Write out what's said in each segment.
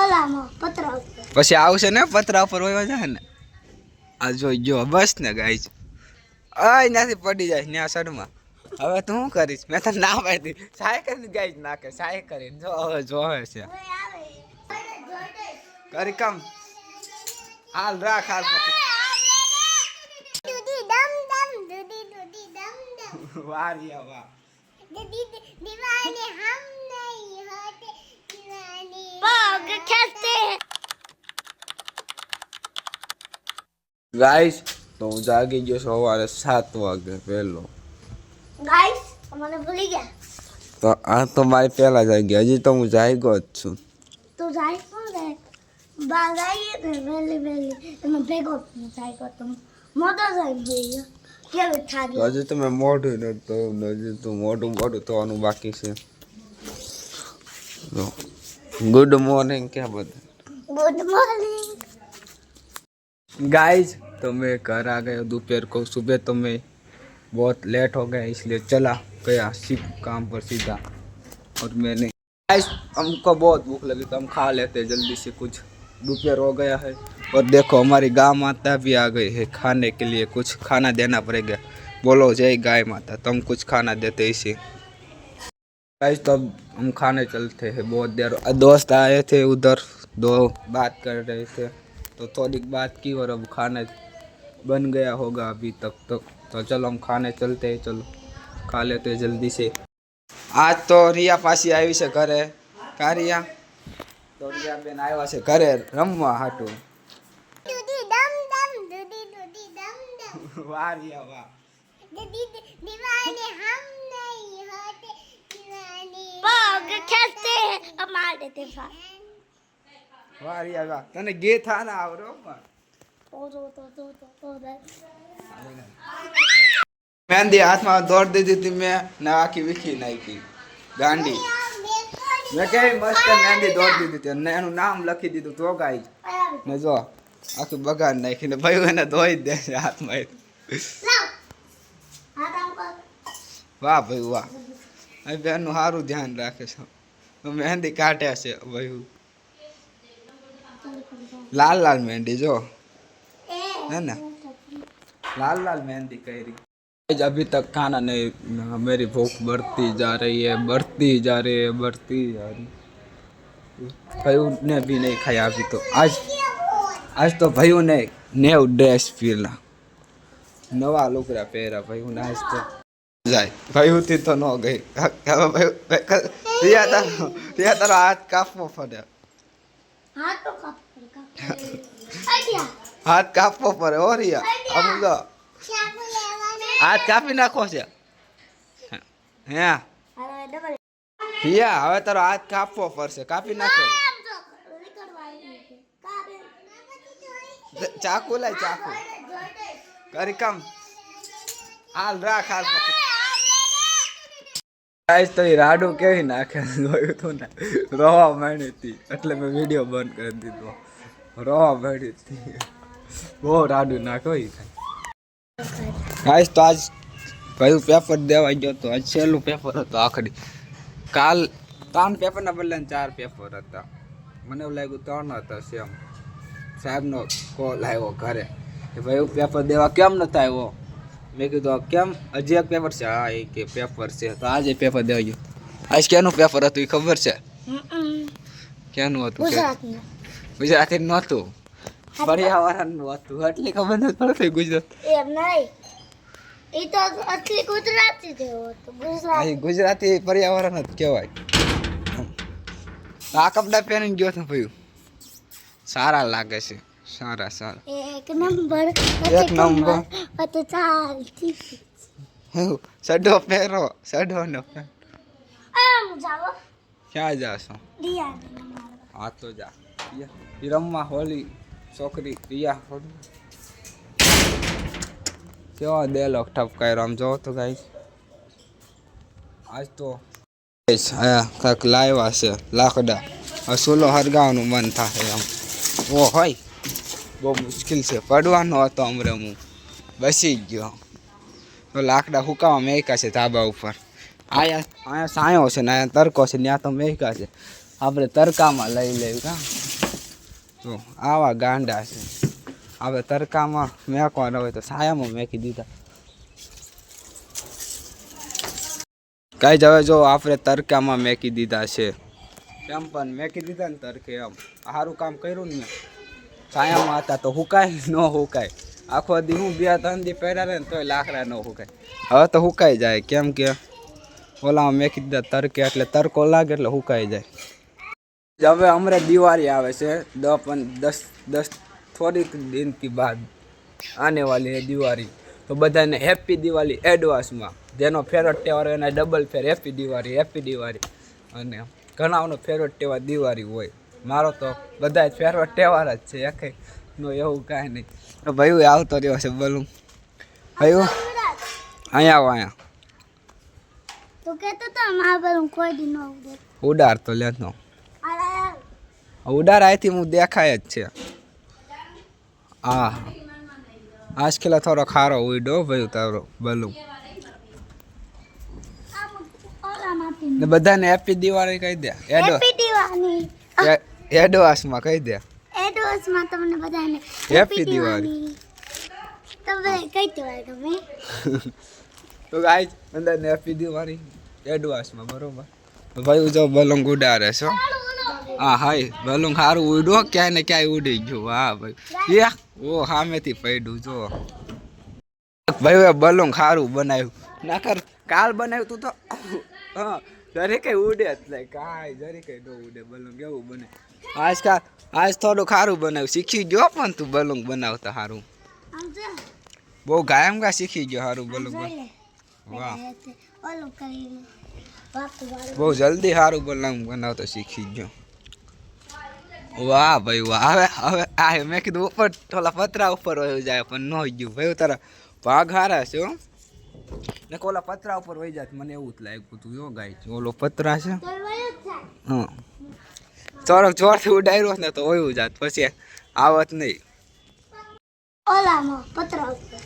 ઓલામાં પતરા ઉપર પછી આવશે ને પતરા ઉપર વયો જાય ને આ જોઈ જો બસ ને ગાઈસ આ ત્યાંથી પડી જાય ત્યાં સડમાં હવે તું શું કરીશ મેં તને ના પાડી સાયકલ ગાઈસ નાખે સાયકલ કરીને જો હવે જોવે છે કરી કમ હાલ રાખ હાલ દૂધી દમ દમ દૂધી દૂધી દમ દમ વારિયા વાહ दीदी दीवाने हम नहीं होते दीवाने पग खेलते हैं ગાઈસ તો હું જાગી ગયો સવારે 7 વાગે પહેલો गाइस हमने भूल गया તો આ તો મારી પહેલા જાગી હજી તો હું જાગ્યો જ છું तो जाए कौन है बागाइए थे वेली वेली मैं भेगो जाए को तुम मोटर जाए गई क्या बैठा તો હજી તો મેં મોઢું નથી તો હજી તો મોઢું ધોવાનું બાકી છે ગુડ મોર્નિંગ ક્યાં બધા गुड मॉर्निंग गाइस तो मैं घर आ गया दोपहर को सुबह तो मैं बहुत लेट हो गया इसलिए चला गया काम पर सीधा और मैंने गाइस हमको बहुत भूख लगी तो हम खा लेते जल्दी से कुछ दोपहर हो गया है और देखो हमारी गाय माता भी आ गई है खाने के लिए कुछ खाना देना पड़ेगा बोलो जय गाय माता तो हम कुछ खाना देते इसे गाइस तो अब हम खाने चलते हैं बहुत देर दोस्त आए थे उधर दो बात कर रहे थे तो थोड़ी बात की और अब खाना बन गया होगा अभी तक तो चलो हम खाने चलते हैं चलो खा लेते हैं जल्दी से आज तो रिया पासी आई से घरे का रिया तो रिया बेन आया से घरे रमवा हाटू दूधी दम दम दूधी दूधी दम दम वाह रिया वाह दीदी दीवाने हम नहीं होते दीवाने पग खेलते हैं अब मार देते हैं वाह रिया वाह तने गे था ना आवरो तो मेहंदी हाथ में दौड़ दी थी मैं नवा की विखी नहीं की गांडी मैं कही मस्त मेहंदी दौड़ दी थी ने एनु नाम लखी दीधું તો ગાઈ ને જો આખી બગાડ નાખીને ભાઈ એને ધોઈ દે છે હાથમાં વાહ ભાઈ વાહ આ બેનનું સારું ધ્યાન રાખે છે મહેંદી કાઢે છે ભાઈ लाल लाल मेहंदी जो है ना लाल लाल मेहंदी करी अभी तक खाना नहीं मेरी भूख बढ़ती जा रही है बढ़ती जा रही है बढ़ती जा रही भाई ने भी नहीं खाया अभी तो आज तो भाई ने न्यू ड्रेस पहना नवा लुकड़ा पहरा भाई ने आज तो जाए भाई थी तो न गई रिया तारो हाथ कापવો પડે हाथ कापવો પડે ઓ રિયા અમુ તો હાથ કાપી નાખો છે હે રિયા હવે તારો હાથ કાપવો પડશે કાપી નાખો ચાકુ લાય ચાકુ કરી કમ હાલ રાખ હાલ પકડ ગાઈસ તો રાડુ કેવી નાખે જોયું તું ને રોવા માંડી હતી એટલે મેં વિડીયો બંધ કરી દીધો રોવા માંડી હતી બહુ રાડુ નાખો ગાઈસ તો આજ ભાઈ પેપર દેવા ગયો તો આજ છેલ્લું પેપર હતો આખરી કાલ 3 પેપરના બદલે 4 પેપર હતા મને એવું લાગ્યું 3 હતા સેમ સાહેબનો કોલ આવ્યો ઘરે કે ભાઈ પેપર દેવા કેમ નતા આવ્યો મેં કીધું કેમ હજી એક પેપર છે હા એ કે પેપર છે તો આજે પેપર દેવા ગયો આજ કેનું પેપર હતું એ ખબર છે કેનું હતું ગુજરાતી નહોતું પર્યાવરણનું હતું એટલી ખબર નથી પડતી ગુજરાત એમ નહીં એ તો અસલી ગુજરાતી જેવો હતો ગુજરાતી પર્યાવરણ જ કહેવાય આ કપડા પહેરીને ગયો તો ભાઈ સારા લાગે છે સારા સારા એક નંબર તો ચાલતી સડો પહેરો સડો નો આમ જાવો ક્યાં જાશો રિયા હા તો જા રમવા હોલી છોકરી રિયા હોલી કેવા દે લોક ઠપકાય આમ જો તો ગાઈસ આજ તો કાંઈક લાવ્યા છે લાકડા ચૂલો હરગાવાનું મન થાય આમ ઓ હોય બહુ મુશ્કેલ છે પડવાનો હતો હમણાં હું બેસી ગયો તો લાકડા હુકાવા મેક્યા છે ધાબા ઉપર અહીંયા સાયો છે ને અહીંયા તરકો છે ત્યાં તો મેક્યા છે આપણે તરકામાં લઈ લેવું કાં તો આવા ગાંડા છે. હવે તડકામાં મેકવાના હોય તો છાયામાં મેકી દીધા. કઈ જ હવે જો આપણે તડકામાં મેકી દીધા છે. કેમ પણ મેકી દીધા ને તડકે એમ સારું કામ કર્યું ને. મેં છાયામાં હતા તો હુકાય ન હુકાય. આખો દી હું 2-3 દી પહેર્યા રહે ને તોય લાકડા ન હુકાય. હવે તો હુકાઈ જાય કેમ કે ઓલામાં મેકી દીધા તડકે એટલે તડકો લાગે એટલે હુકાઈ જાય. હવે હમણાં દિવાળી આવે છે 10 થોડીક દિન की बाद आने वाली है दिवाળી. તો બધાને હેપી દિવાળી એડવાન્સમાં. જેનો ફેવરેટ તહેવાર હોય એના ડબલ ફેર હેપી દિવાળી. અને ઘણાનો ફેવરેટ તહેવાર દિવાળી હોય. મારો તો બધા ફેવરેટ તહેવાર જ છે. એકે નો એવું કાંઈ નહીં. તો ભાઈ આવતો રહ્યો છે બોલું ભાઈ અહીંયા આવો અહીંયા. તો કહેતો તો મારા બલૂન કોઈ દી ન ઉડે. ઉડાર તો લેતો અરે ઉડાર અહીંથી હું દેખાય જ છે. હા આજકાલ થોડો ખારો ઉડ્યો ભાઈ તારો બલૂન. ને બધાને હેપી દિવાળી કહી દે. હેપી દિવાળી એડવાન્સમાં કહી દે. એડવાન્સમાં તમને બધાને હેપી દિવાળી. તમે કઈ તહેવાર ગમે? તો ગાઈસ બધાને હેપી દિવાળી એડવાન્સમાં બરોબર. ભાઈ જો બલૂન ઉડાડે છે. હા હાય બલૂન સારું ઉડ્યો ક્યાંય ને ક્યાંય ઉડી ગયું. વાહ ભાઈ ઓ સામેથી પડ્યું જો ભાઈ. બલૂન સારું બનાવ્યું નાકર કાલ બનાવ્યું તું તો હા જરી કઈ ઉડે જ નહીં કાંઈ જરી કઈ ન ઉડે બલૂન કેવું બને. આજ થોડું સારું બનાવ્યું શીખી ગયો પણ તું બલૂન બનાવતા સારું. બહુ ગાયમ ગા શીખી ગયો સારું બલૂન. વાહ બહુ જલ્દી સારું બલૂન બનાવતા શીખી ગયો. વાહ ભાઈ વાહ. હવે આ મેં કીધું ઉપર થોડા પતરા ઉપર વહી જાય પણ ન ગયું ભાઈ. તારા ભાગ હારા છે ને ઓલા પતરા ઉપર વહી જાય મને એવું જ લાગ્યું તું. જો ગાય ઓલો પતરા છે હા ચોરક જોરથી ઉડાડ્યો ને તો વયું જાત પછી આવત નહીં.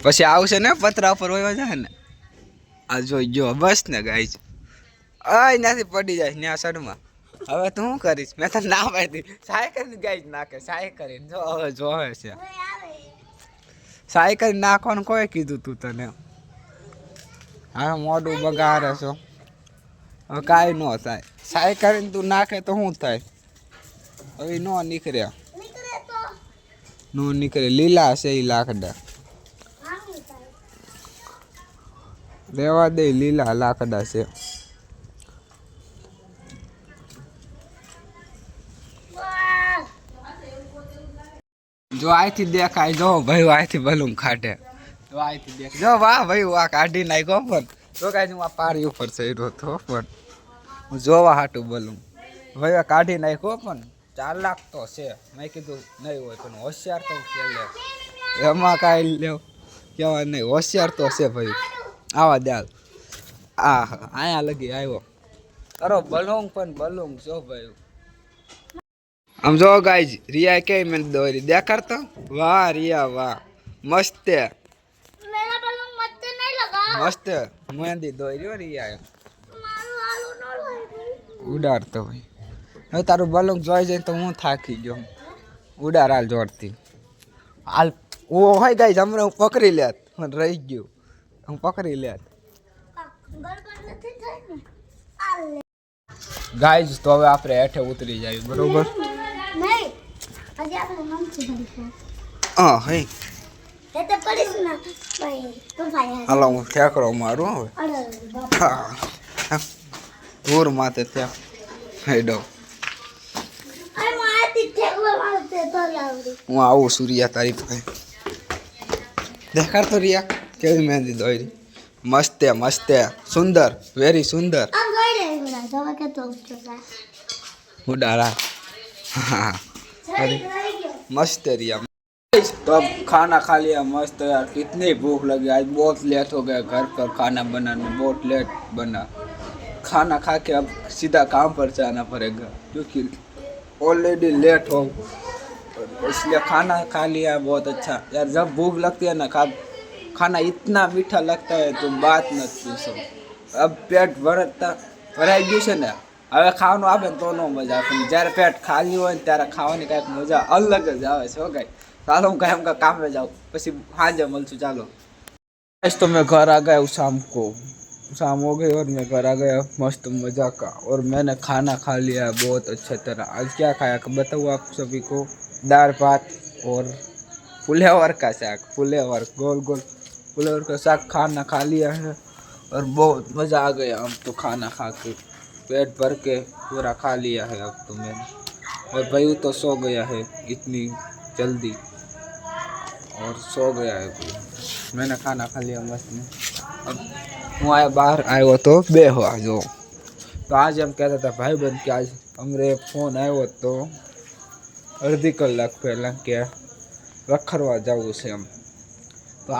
પછી આવશે ને પતરા ઉપર વયો જાય ને. આ જોઈ ગયો બસ ને ગાય અય ત્યાંથી પડી જાય ત્યાં સડમાં. હવે તું શું કરીશ? મેં તો ના પાડી સાયકલ ગાઈ જ નાખે. સાયકલ જો હવે જોવે છે સાયકલ નાખવાનું કોઈ કીધું તું તને? હા મોઢું બગાડે છો. હવે કાંઈ ન થાય. સાયકલ તું નાખે તો શું થાય? હવે ન નીકળે. ન નીકળે. લીલા છે એ લાકડા રેવા દે. લીલા લાકડા છે. જો અહીંથી દેખાય જો ભાઈ અહીંથી બલૂન કાઢે. જો અહીંથી દેખાય જો વાહ ભાઈ વાહ કાઢી નાખ્યો પણ તો કાંઈ હું આ પારી ઉપર ચડ્યો હતો પણ હું જોવા હાટું બલૂન ભાઈ કાઢી નાખ્યો પણ 4 લાખ તો છે. મેં કીધું નહીં હોય પણ હોશિયાર તો કે એમાં કાંઈ લેવ કહેવાય નહીં. હોશિયાર તો છે ભાઈ. આવા દાલ અહીંયા લગી આવ્યો તારો બલૂન પણ બલૂન જો ભાઈ. આમ જો ગાઈજ રિયા કઈ મને દોરી દેખાડતો. વાહ રિયા વાહ મસ્ત મસ્ત મહેંદી દોર્યો રિયા ઉડાડતો ભાઈ. હવે તારું બલૂન જોઈ જાય તો હું થાકી ગયો. ઉડાર હાલ જોડતી હાલ. ઓ હોય ગાઈજ હમણાં હું પકડી લેત મને રહી ગયું. હું પકડી લેત ગાઈજ. તો હવે આપણે હેઠે ઉતરી જાય બરોબર. હા હે હાલો હું ઠેકરો મારું હવે. ધૂર માથે ત્યાં હેડો હું આવું સૂર્યા તારી પાસે. દેખાડતો રિયા કેવી મહેંદી દોરી. મસ્તે મસ્તે સુંદર વેરી સુંદર. ઉડારા हाँ मस्त रिया. तो अब खाना खा लिया मस्त यार. कितनी भूख लगी आज. बहुत लेट हो गया घर पर खाना बनाने. बहुत लेट बना खाना. खा के अब सीधा काम पर जाना पड़ेगा क्योंकि ऑलरेडी लेट हो इसलिए खाना खा लिया. बहुत अच्छा यार. जब भूख लगती है ना खाना इतना मीठा लगता है तुम बात मत पूछो. अब पेट भराई गई છે ને હવે ખાવાનું આવે ને તો નો મજા આવે પણ જ્યારે પેટ ખાલી હોય ને ત્યારે ખાવાની કાંઈક મજા અલગ જ આવે છે. હો ગાય ચાલો હું કાંઈ એમ કામે જાઉં પછી સાંજે મળશું. ચાલો तो मैं घर आ गया शाम हो गई और मैं घर आ गया मस्त मजा का और मैंने खाना खा लिया बहुत अच्छे तरह. आज क्या खाया बताऊँ आप सभी को? दाल भात और फुलेवर का साग. फुलेवर गोल गोल फुलेवर का साग खाना खा लिया है और बहुत मज़ा आ गया. हम तो खाना खा के पेट भर के पूरा खा लिया है अब तो मैंने. और भाई तो सो गया है इतनी जल्दी और सो गया है भाई. मैंने खाना खा लिया मस्त में. अब હું આ બહાર આવ્યો તો બેહવા જો તો આજે એમ કહેતા હતા ભાઈબંધ કે આજ અમરે ફોન આવ્યો તો અડધી કલાક પહેલાં કે રખડવા જવું છે એમ. તો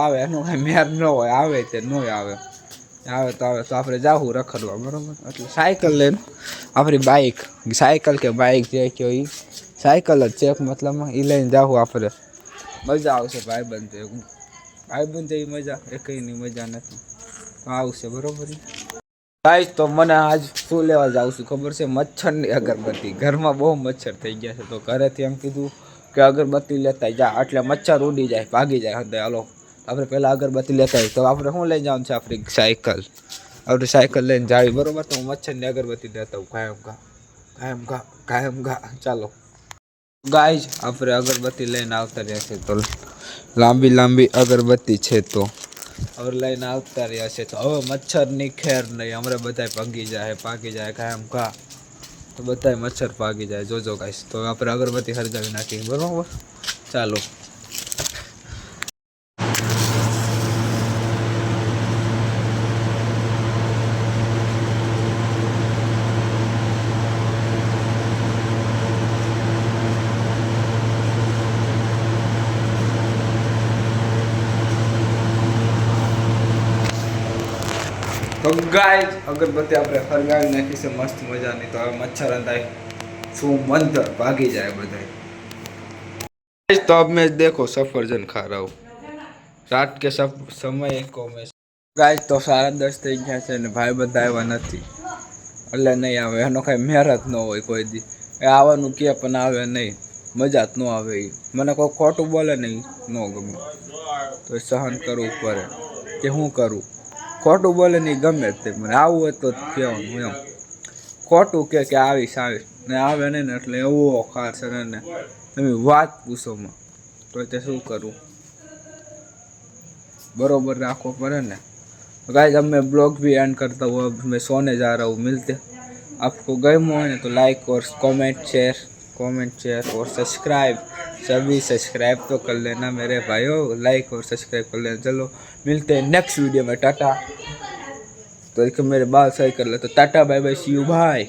આવે એનું કાંઈ મેર ન હોય, આવે તે ન આવે તો આપણે જાવું રખડવા બરાબર. એટલે સાયકલ લઈને આપણી બાઇક સાયકલ કે બાઇક જે કહો એ સાયકલ જ છે મતલબમાં એ લઈને જાવું આપણે. મજા આવશે ભાઈબંધ જેવી મજા એકઈની મજા નથી. આવશે બરોબર. ગાઈસ તો મને આજ શું લેવા જાઉં છું ખબર છે? મચ્છરની અગરબત્તી. ઘરમાં બહુ મચ્છર થઈ ગયા છે તો ઘરેથી એમ કીધું કે અગરબત્તી લેતા જા એટલે મચ્છર ઉડી જાય ભાગી જાય. હદે હાલો આપણે પહેલાં અગરબત્તી લેતા તો આપણે શું લઈ જવાનું છે? આપણી સાયકલ. આપણે સાયકલ લઈને જાવી બરોબર. તો હું મચ્છરની અગરબત્તી લેતા હું કાયમ ઘા. ચાલો ગાઈસ આપણે અગરબત્તી લઈને આવતા રહ્યા છે તો લાંબી અગરબત્તી છે તો और लाइन આવતા રહ્યા છે તો હવે મચ્છરની ખેર નહીં. અમારે બધાય ભાગી જાય કાયમ કા તો બધાય મચ્છર ભાગી જાય. જોજો ગાઈસ તો આપણે અગરબત્તી હરગાવી નાખીએ બરોબર. ચાલો તો ગાઈસ અગરબત્તી આપણે હરગાવી નાખી છે મસ્ત મજાની. તો હવે મચ્છર અંદાય શું મંદર ભાગી જાય બધા. तो अब मैं देखो सफरजन खा रहा हूँ रात के सब समय को मैं गाइस तो 10:30 થઈ ગયા છે ને ભાઈ બધા આવ્યા નથી એટલે નહીં આવે. એનો કાંઈ મહેરત ન હોય કોઈ દી. એ આવવાનું કે પણ આવે નહીં. મજા જ ન આવે. મને કોઈ ખોટું બોલે નહીં ન ગમે તો સહન કરવું પડે કે હું કરું. ખોટું બોલે નહીં ગમે તે મને આવું હોય તો કહેવાનું એમ. ખોટું કે આવીશ ને આવે નહીં ને એટલે એવો ખાસ ને તમે વાત પૂછોમાં તો તે શું કરું? बरोबर રાખવો પડે ને. गाइस अब मैं ब्लॉग भी एंड करता हूँ. अब मैं सोने जा रहा हूँ. मिलते आपको गए हो तो लाइक और कमेंट शेयर और सब्सक्राइब सभी सब्सक्राइब तो कर लेना मेरे भाइयों. लाइक और सब्सक्राइब कर लेना. चलो मिलते हैं नेक्स्ट वीडियो में. टाटा. तो एक मेरे बाल सही कर ले तो tata bye bye see you भाई.